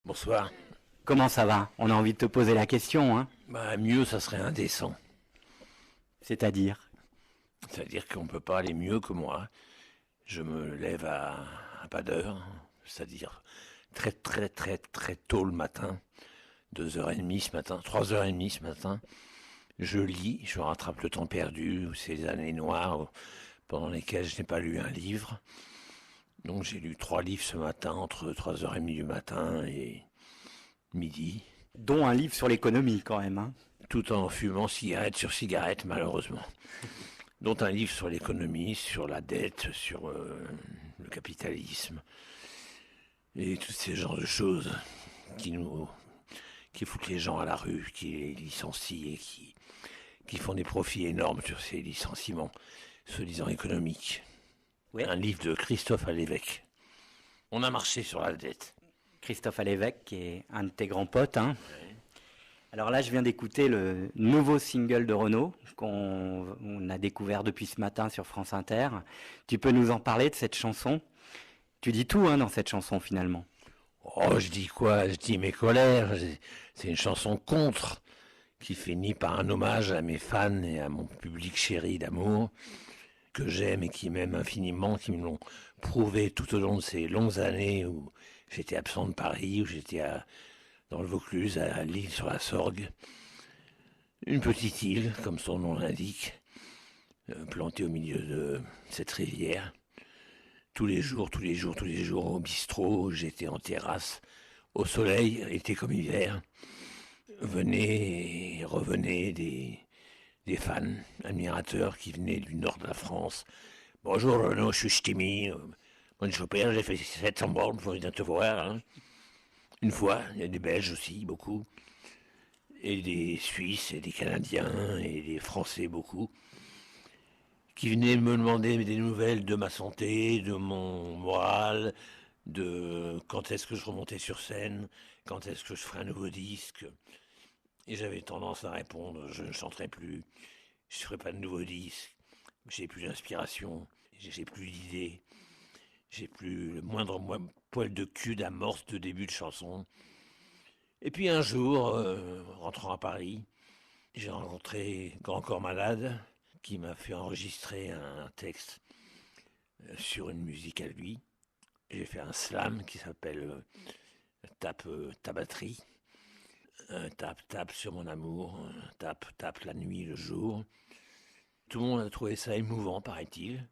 Bonsoir. Comment ça va? On a envie de te poser la question, hein? Mieux, ça serait indécent. C'est-à-dire? C'est-à-dire qu'on ne peut pas aller mieux que moi. Je me lève à pas d'heure, c'est-à-dire très très très très tôt le matin, 2h30 ce matin, 3h30 ce matin. Je lis, je rattrape le temps perdu, ces années noires pendant lesquelles je n'ai pas lu un livre. Donc j'ai lu 3 livres ce matin, entre 3h30 du matin et midi, Dont un livre sur l'économie, quand même, hein? tout en fumant cigarette sur cigarette, malheureusement. Dont un livre sur l'économie, sur la dette, sur le capitalisme, et tous ces genres de choses qui nous qui foutent les gens à la rue, qui les licencient et qui font des profits énormes sur ces licenciements, soi-disant économiques. Oui. Un livre de Christophe Alévèque. On a marché sur la dette. Christophe Alévèque, qui est un de tes grands potes, hein? Alors là, je viens d'écouter le nouveau single de Renaud, qu'on a découvert depuis ce matin sur France Inter. Tu peux nous en parler de cette chanson? Tu dis tout, hein, dans cette chanson, finalement. Oh, je dis quoi? Je dis mes colères. C'est une chanson contre qui finit par un hommage à mes fans et à mon public chéri d'amour, que j'aime et qui m'aiment infiniment, qui me l'ont prouvé tout au long de ces longues années où j'étais absent de Paris, où j'étais dans le Vaucluse, à l'île sur la Sorgue. Une petite île, comme son nom l'indique, plantée au milieu de cette rivière. Tous les jours, tous les jours, tous les jours, au bistrot, j'étais en terrasse, au soleil, été comme hiver. Venaient et revenaient des fans, admirateurs qui venaient du nord de la France. Bonjour Renaud, je suis Ch'timi. Bonne chopère, j'ai fait 700 bornes pour venir te voir. Hein. Une fois, il y a des Belges aussi, beaucoup. Et des Suisses, et des Canadiens, et des Français, beaucoup. Qui venaient me demander des nouvelles de ma santé, de mon moral, de quand est-ce que je remontais sur scène, quand est-ce que je ferais un nouveau disque. Et j'avais tendance à répondre, je ne chanterai plus, je ne ferai pas de nouveau disque, j'ai plus d'inspiration, j'ai plus d'idées, j'ai plus le moindre poil de cul d'amorce de début de chanson. Et puis un jour, rentrant à Paris, j'ai rencontré Grand Corps Malade, qui m'a fait enregistrer un texte sur une musique à lui. J'ai fait un slam qui s'appelle Tape ta batterie. Tape, tape sur mon amour, tape, tape la nuit, le jour. Tout le monde a trouvé ça émouvant, paraît-il.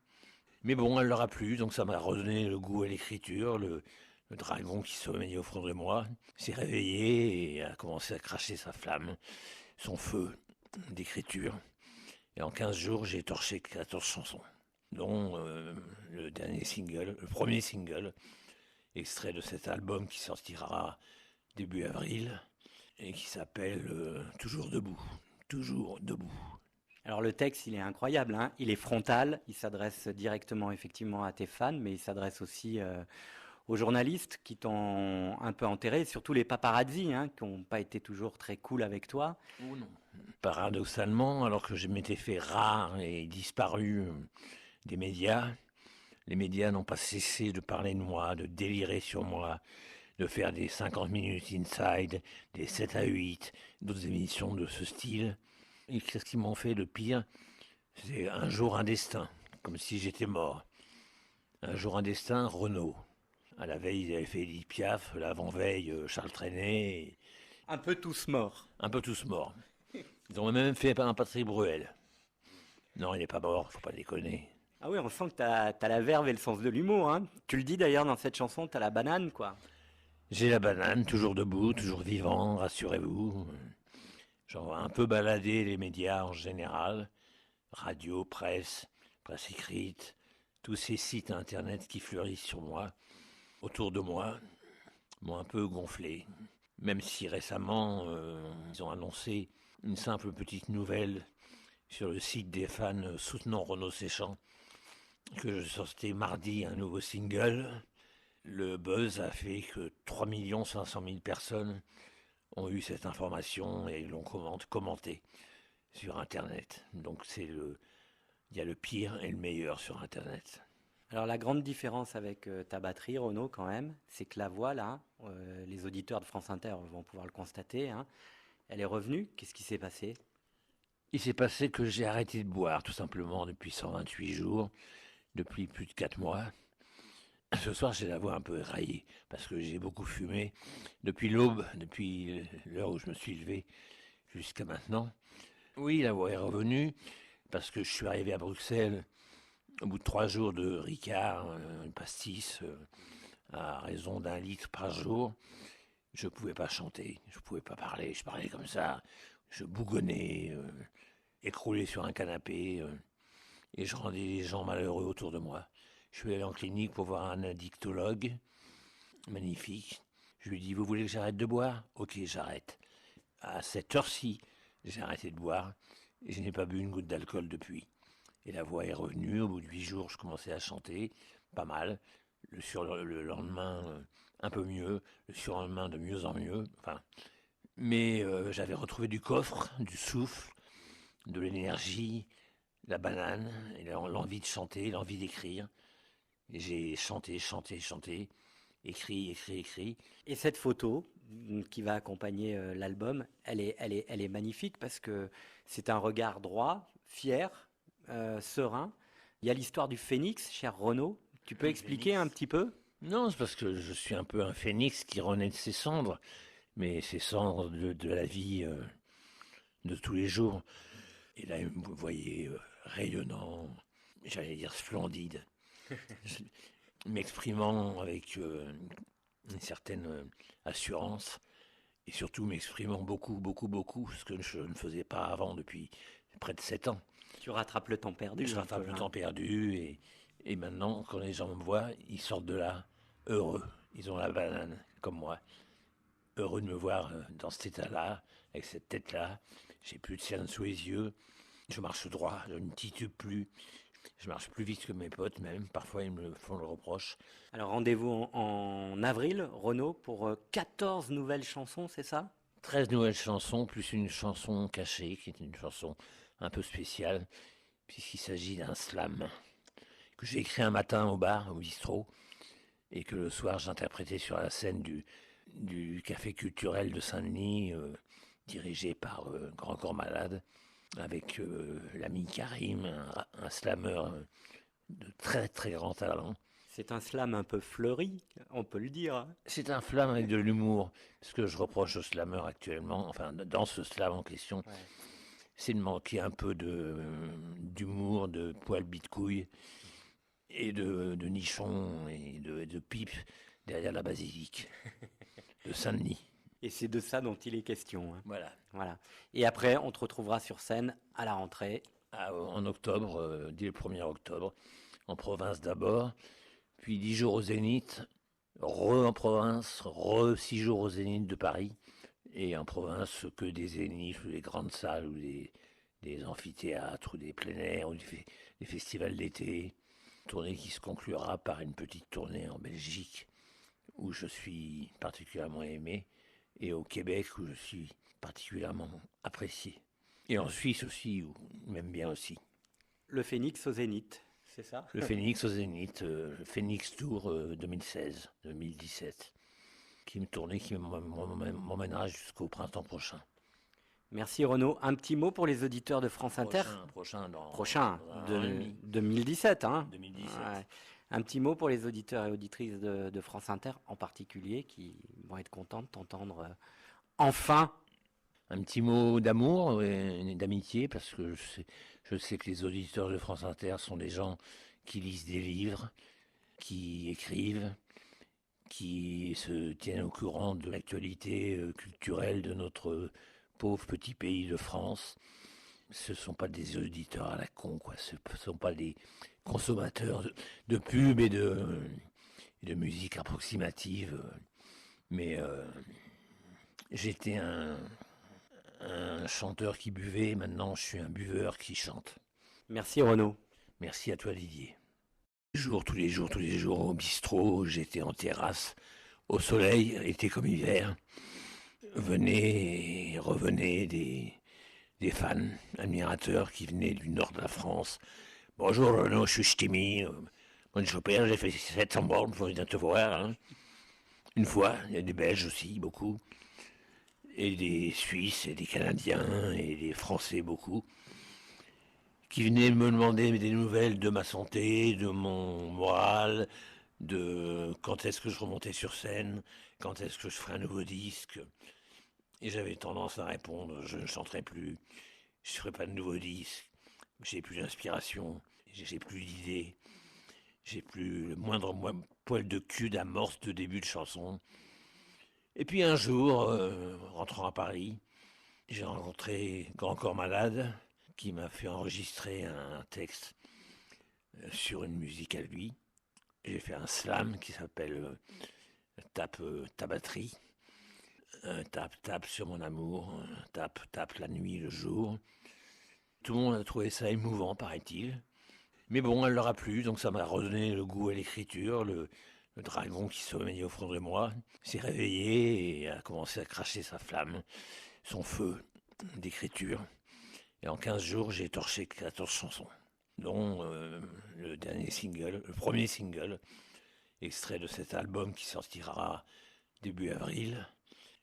Mais bon, elle leur a plu, donc ça m'a redonné le goût à l'écriture. Le dragon qui sommeillait au fond de moi s'est réveillé et a commencé à cracher sa flamme, son feu d'écriture. Et en 15 jours, j'ai torché 14 chansons, dont le dernier single, le premier single, extrait de cet album qui sortira début avril et qui s'appelle Toujours debout. Toujours debout. Alors le texte, il est incroyable, hein? Il est frontal, il s'adresse directement effectivement à tes fans, mais il s'adresse aussi aux journalistes qui t'ont un peu enterré, surtout les paparazzi, hein, qui n'ont pas été toujours très cool avec toi. Oh non. Paradoxalement, alors que je m'étais fait rare et disparu des médias, les médias n'ont pas cessé de parler de moi, de délirer sur moi, de faire des 50 minutes inside, des 7 à 8, d'autres émissions de ce style. Et qu'est-ce qu'ils m'ont fait de pire? C'est un jour un destin, comme si j'étais mort. Un jour un destin, Renault. À la veille, ils avaient fait Edith Piaf, l'avant-veille, Charles Trenet, Un peu tous morts. un peu tous morts. Ils ont même fait un Patrick Bruel. Non, il n'est pas mort, faut pas déconner. Ah oui, on sent que t'as la verve et le sens de l'humour, hein. Tu le dis d'ailleurs dans cette chanson, t'as la banane, quoi. J'ai la banane, toujours debout, toujours vivant, rassurez-vous. J'en un peu balader les médias en général, radio, presse, presse écrite, tous ces sites internet qui fleurissent sur moi, autour de moi, m'ont un peu gonflé. Même si récemment, ils ont annoncé une simple petite nouvelle sur le site des fans soutenant Renaud Séchant, que je sortais mardi un nouveau single. Le buzz a fait que 3 500 000 personnes ont eu cette information et l'ont commenté sur Internet. Donc il y a le pire et le meilleur sur Internet. Alors la grande différence avec ta batterie, Renaud, quand même, c'est que la voix, là, les auditeurs de France Inter vont pouvoir le constater, hein, elle est revenue. Qu'est-ce qui s'est passé? Il s'est passé que j'ai arrêté de boire, tout simplement, depuis 128 jours, depuis plus de 4 mois. Ce soir, j'ai la voix un peu éraillée, parce que j'ai beaucoup fumé depuis l'aube, depuis l'heure où je me suis levé jusqu'à maintenant. Oui, la voix est revenue, parce que je suis arrivé à Bruxelles au bout de 3 jours de Ricard, une pastis, à raison d'1 litre par jour. Je ne pouvais pas chanter, je ne pouvais pas parler, je parlais comme ça, je bougonnais, écroulé sur un canapé, et je rendais les gens malheureux autour de moi. Je suis allé en clinique pour voir un addictologue, magnifique. Je lui ai dit, vous voulez que j'arrête de boire? Ok, j'arrête. À cette heure-ci, j'ai arrêté de boire, et je n'ai pas bu une goutte d'alcool depuis. Et la voix est revenue, au bout de 8 jours, je commençais à chanter, pas mal. Le lendemain, un peu mieux, le surlendemain de mieux en mieux. Enfin, mais j'avais retrouvé du coffre, du souffle, de l'énergie, la banane, et l'envie de chanter, l'envie d'écrire. Et j'ai chanté, chanté, chanté, écrit, écrit, écrit. Et cette photo qui va accompagner l'album, elle est magnifique parce que c'est un regard droit, fier, serein. Il y a l'histoire du phénix, cher Renaud. Tu peux Le expliquer un phénix. petit peu? Non, c'est parce que je suis un peu un phénix qui renaît de ses cendres, mais ses cendres de la vie de tous les jours. Et là, vous voyez, rayonnant, j'allais dire splendide, m'exprimant avec une certaine assurance, et surtout m'exprimant beaucoup, beaucoup, beaucoup, ce que je ne faisais pas avant depuis près de 7 ans. Tu rattrapes le temps perdu Je un rattrape peu, le hein. temps perdu, et maintenant, quand les gens me voient, ils sortent de là heureux. Ils ont la banane, comme moi. Heureux de me voir dans cet état-là, avec cette tête-là. J'ai plus de cernes sous les yeux. Je marche droit, je ne titube plus. Je marche plus vite que mes potes, même. Parfois, ils me font le reproche. Alors rendez-vous en avril, Renaud, pour 14 nouvelles chansons, c'est ça? 13 nouvelles chansons, plus une chanson cachée, qui est une chanson un peu spéciale, puisqu'il s'agit d'un slam que j'ai écrit un matin au bar, au bistrot, et que le soir j'interprétais sur la scène du café culturel de Saint-Denis, dirigé par Grand Corps Malade, avec l'ami Karim, un slameur de très très grand talent. C'est un slam un peu fleuri, on peut le dire, hein. C'est un slam avec de l'humour, ce que je reproche au slameur actuellement, enfin dans ce slam en question, Ouais. c'est de manquer un peu d'humour, de poil bite-couille, et de nichons et de pipe derrière la basilique de Saint-Denis. Et c'est de ça dont il est question, hein. Voilà. Voilà. Et après, on te retrouvera sur scène à la rentrée. En octobre, dès le 1er octobre, en province d'abord, puis 10 jours au Zénith, en province, 6 jours au Zénith de Paris, et en province que des zéniths ou des grandes salles ou des amphithéâtres ou des plein air ou des festivals d'été. Tournée qui se conclura par une petite tournée en Belgique où je suis particulièrement aimé et au Québec où je suis particulièrement apprécié. Et en Suisse aussi, où même bien aussi. Le Phénix au Zénith, c'est ça? Le Phénix au Zénith, le Phénix Tour 2016-2017, qui est une tournée qui m'emmènera jusqu'au printemps prochain. Merci Renaud. Un petit mot pour les auditeurs de France Inter. Prochain Prochain, dans un an et de demi. 2017, hein. 2017. Ouais. Un petit mot pour les auditeurs et auditrices de France Inter en particulier qui vont être contents de t'entendre enfin. Un petit mot d'amour et d'amitié, parce que je sais que les auditeurs de France Inter sont des gens qui lisent des livres, qui écrivent, qui se tiennent au courant de l'actualité culturelle de notre pauvre petit pays de France. Ce ne sont pas des auditeurs à la con, quoi. Ce ne sont pas des consommateurs de pubs et de musique approximative. Mais j'étais un chanteur qui buvait, maintenant je suis un buveur qui chante. Merci Renaud. Merci à toi Didier. Tous les jours au bistrot, j'étais en terrasse, au soleil, été comme hiver. Venaient et revenaient des fans, admirateurs qui venaient du nord de la France. Bonjour Renaud, je suis Ch'timi. Moi, je Chopin, j'ai fait 700 bornes pour venir te voir. Hein. Une fois, il y a des Belges aussi, beaucoup. Et des Suisses, et des Canadiens, et des Français, beaucoup. Qui venaient me demander des nouvelles de ma santé, de mon moral, de quand est-ce que je remontais sur scène, quand est-ce que je ferais un nouveau disque. Et j'avais tendance à répondre, je ne chanterai plus, je ne ferai pas de nouveau disque, j'ai plus d'inspiration, j'ai plus d'idées, j'ai plus le moindre poil de cul d'amorce de début de chanson. Et puis un jour, rentrant à Paris, j'ai rencontré Grand Corps Malade, qui m'a fait enregistrer un texte sur une musique à lui. J'ai fait un slam qui s'appelle Tape ta batterie. Tape, tape sur mon amour, tape, tape la nuit, le jour. Tout le monde a trouvé ça émouvant, paraît-il. Mais bon, elle leur a plu, donc ça m'a redonné le goût à l'écriture. Le dragon qui sommeillait au fond de moi s'est réveillé et a commencé à cracher sa flamme, son feu d'écriture. Et en 15 jours, j'ai torché 14 chansons, dont le dernier single, le premier single, extrait de cet album qui sortira début avril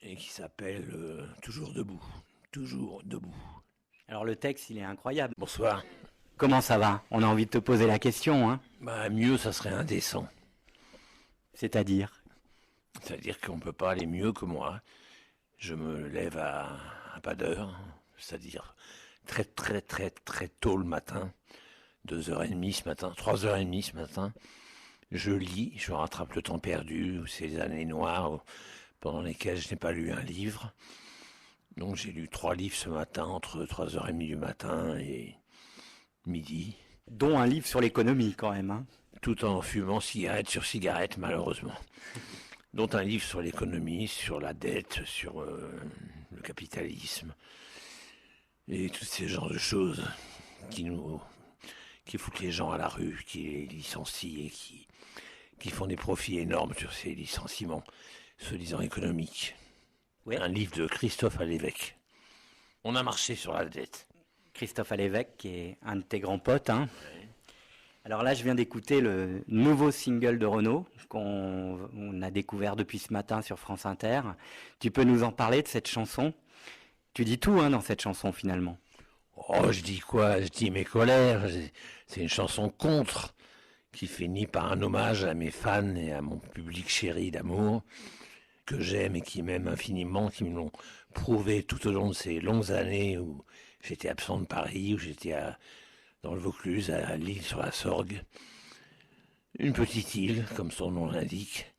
et qui s'appelle Toujours debout. Toujours debout. Alors le texte, il est incroyable. Bonsoir. Comment ça va? On a envie de te poser la question, hein? Bah, mieux, ça serait indécent. C'est-à-dire? C'est-à-dire qu'on ne peut pas aller mieux que moi. Je me lève à pas d'heure, c'est-à-dire très très très très tôt le matin, 2h30 ce matin, 3h30 ce matin. Je lis, je rattrape le temps perdu, ces années noires pendant lesquelles je n'ai pas lu un livre. Donc j'ai lu 3 livres ce matin, entre 3h30 du matin et midi. Dont un livre sur l'économie quand même, hein? Tout en fumant cigarette sur cigarette, malheureusement. Dont un livre sur l'économie, sur la dette, sur le capitalisme, et tous ces genres de choses qui foutent les gens à la rue, qui les licencient et qui font des profits énormes sur ces licenciements, soi-disant économiques. Ouais. Un livre de Christophe Alévèque. On a marché sur la dette. Christophe Alévèque, qui est un de tes grands potes, hein? Ouais. Alors là, je viens d'écouter le nouveau single de Renaud, qu'on a découvert depuis ce matin sur France Inter. Tu peux nous en parler de cette chanson? Tu dis tout, hein, dans cette chanson, finalement. Oh, je dis quoi? Je dis mes colères. C'est une chanson contre, qui finit par un hommage à mes fans et à mon public chéri d'amour, que j'aime et qui m'aiment infiniment, qui me l'ont prouvé tout au long de ces longues années où j'étais absent de Paris, où j'étais dans le Vaucluse, à l'île sur la Sorgue. Une petite île, comme son nom l'indique,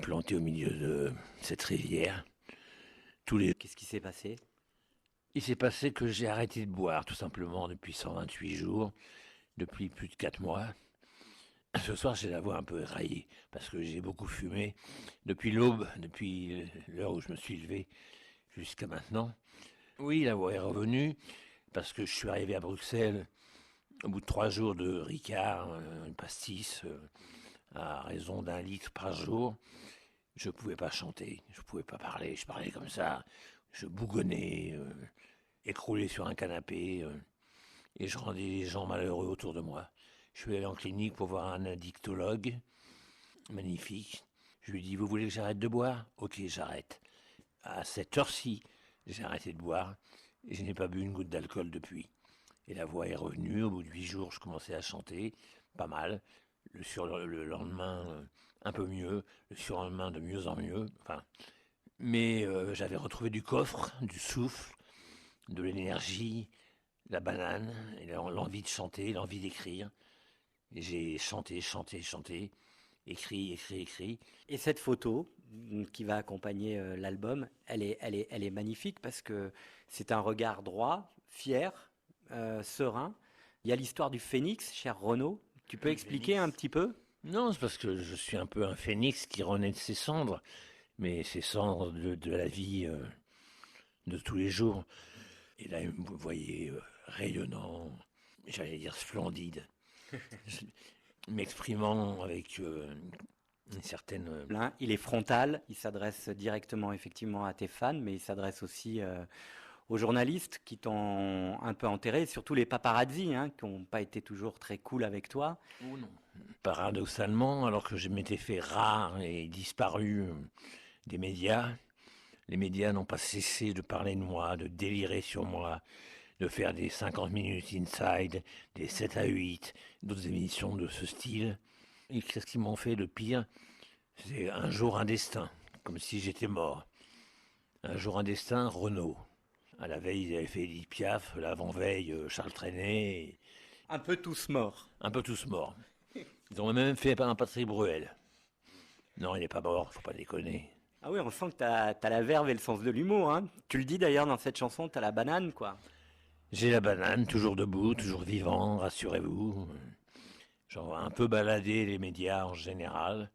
plantée au milieu de cette rivière. Qu'est-ce qui s'est passé? Il s'est passé que j'ai arrêté de boire, tout simplement, depuis 128 jours, depuis plus de 4 mois. Ce soir, j'ai la voix un peu éraillée, parce que j'ai beaucoup fumé depuis l'aube, depuis l'heure où je me suis levé jusqu'à maintenant. Oui, la voix est revenue, parce que je suis arrivé à Bruxelles au bout de 3 jours de Ricard, une pastis, à raison d'1 litre par jour. Je ne pouvais pas chanter, je ne pouvais pas parler, je parlais comme ça, je bougonnais, écroulé sur un canapé, et je rendais les gens malheureux autour de moi. Je suis allé en clinique pour voir un addictologue, magnifique. Je lui ai dit, vous voulez que j'arrête de boire? Ok, j'arrête. À cette heure-ci, j'ai arrêté de boire, et je n'ai pas bu une goutte d'alcool depuis. Et la voix est revenue, au bout de 8 jours, je commençais à chanter, pas mal. Le lendemain, un peu mieux, le surlendemain de mieux en mieux. Enfin, mais j'avais retrouvé du coffre, du souffle, de l'énergie, la banane, et l'envie de chanter, l'envie d'écrire. Et j'ai chanté, chanté, chanté, écrit, écrit, écrit. Et cette photo qui va accompagner l'album, elle est magnifique parce que c'est un regard droit, fier, serein. Il y a l'histoire du phénix, cher Renaud. Tu peux expliquer un petit peu? Non, c'est parce que je suis un peu un phénix qui renaît de ses cendres, mais ses cendres de la vie de tous les jours. Et là, vous me voyez rayonnant, j'allais dire splendide, m'exprimant avec une certaine... Là, il est frontal, il s'adresse directement effectivement à tes fans, mais il s'adresse aussi aux journalistes qui t'ont un peu enterré, surtout les paparazzis, hein, qui n'ont pas été toujours très cool avec toi. Oh non. Paradoxalement, alors que je m'étais fait rare et disparu des médias, les médias n'ont pas cessé de parler de moi, de délirer sur moi, de faire des 50 minutes inside, des 7 à 8, d'autres émissions de ce style. Et qu'est-ce qu'ils m'ont fait de pire? C'est un jour un destin, comme si j'étais mort. Un jour un destin, Renault. À la veille, ils avaient fait Edith Piaf, l'avant-veille, Charles Trenet, Un peu tous morts. un peu tous morts. Ils ont même fait un Patrick Bruel. Non, il n'est pas mort, faut pas déconner. Ah oui, on sent que t'as la verve et le sens de l'humour, hein. Tu le dis d'ailleurs dans cette chanson, t'as la banane, quoi. J'ai la banane, toujours debout, toujours vivant, rassurez-vous. J'en un peu balader les médias en général,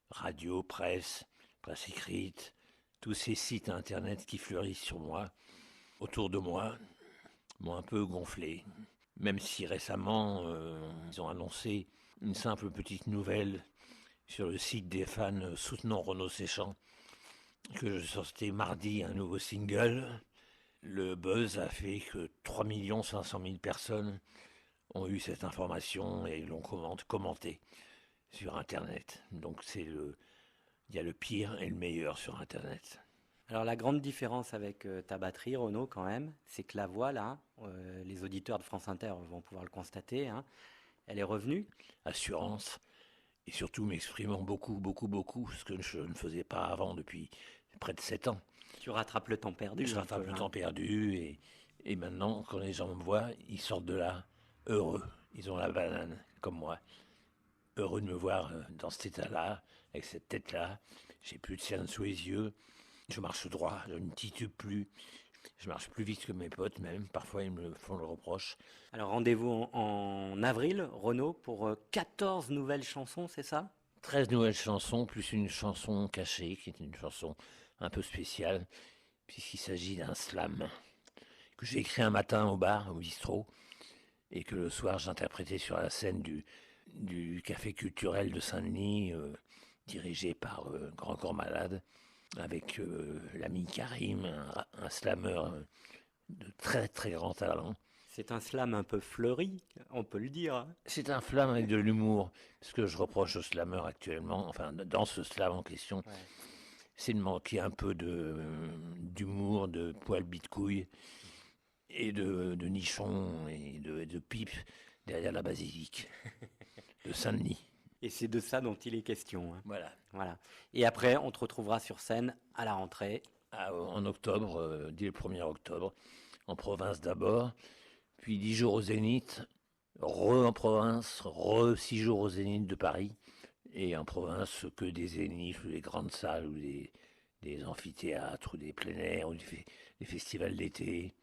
radio, presse, presse écrite, tous ces sites internet qui fleurissent sur moi, autour de moi, m'ont un peu gonflé. Même si récemment, ils ont annoncé une simple petite nouvelle sur le site des fans soutenant Renaud Séchant, que je sortais mardi un nouveau single. Le buzz a fait que 3 500 000 personnes ont eu cette information et l'ont commenté sur Internet. Donc il y a le pire et le meilleur sur Internet. Alors la grande différence avec ta batterie, Renaud, quand même, c'est que la voix, là, les auditeurs de France Inter vont pouvoir le constater, hein, elle est revenue. Assurance et surtout m'exprimant beaucoup, beaucoup, beaucoup, ce que je ne faisais pas avant depuis près de 7 ans. Tu rattrapes le temps perdu. Je un rattrape peu, le hein. temps perdu et maintenant, quand les gens me voient, ils sortent de là heureux. Ils ont la banane, comme moi. Heureux de me voir dans cet état-là, avec cette tête-là. J'ai plus de cernes sous les yeux. Je marche droit, je ne titube plus. Je marche plus vite que mes potes même. Parfois, ils me font le reproche. Alors rendez-vous en avril, Renaud, pour 14 nouvelles chansons, c'est ça? 13 nouvelles chansons, plus une chanson cachée, qui est une chanson un peu spéciale, puisqu'il s'agit d'un slam que j'ai écrit un matin au bar, au bistrot, et que le soir j'interprétais sur la scène du café culturel de Saint-Denis, dirigé par Grand Corps Malade, avec l'ami Karim, un slameur de très très grand talent. C'est un slam un peu fleuri, on peut le dire, hein. C'est un slam avec de l'humour, ce que je reproche aux slameurs actuellement, enfin dans ce slam en question, Ouais. c'est de manquer un peu d'humour, de poil bite couille et de nichon et de pipe derrière la basilique de Saint-Denis. Et c'est de ça dont il est question, hein. Voilà. Voilà. Et après, on te retrouvera sur scène à la rentrée. En octobre, dès le 1er octobre, en province d'abord, puis 10 jours au Zénith, en province, 6 jours au Zénith de Paris, et en province que des zéniths ou des grandes salles ou des amphithéâtres ou des plein air ou des festivals d'été.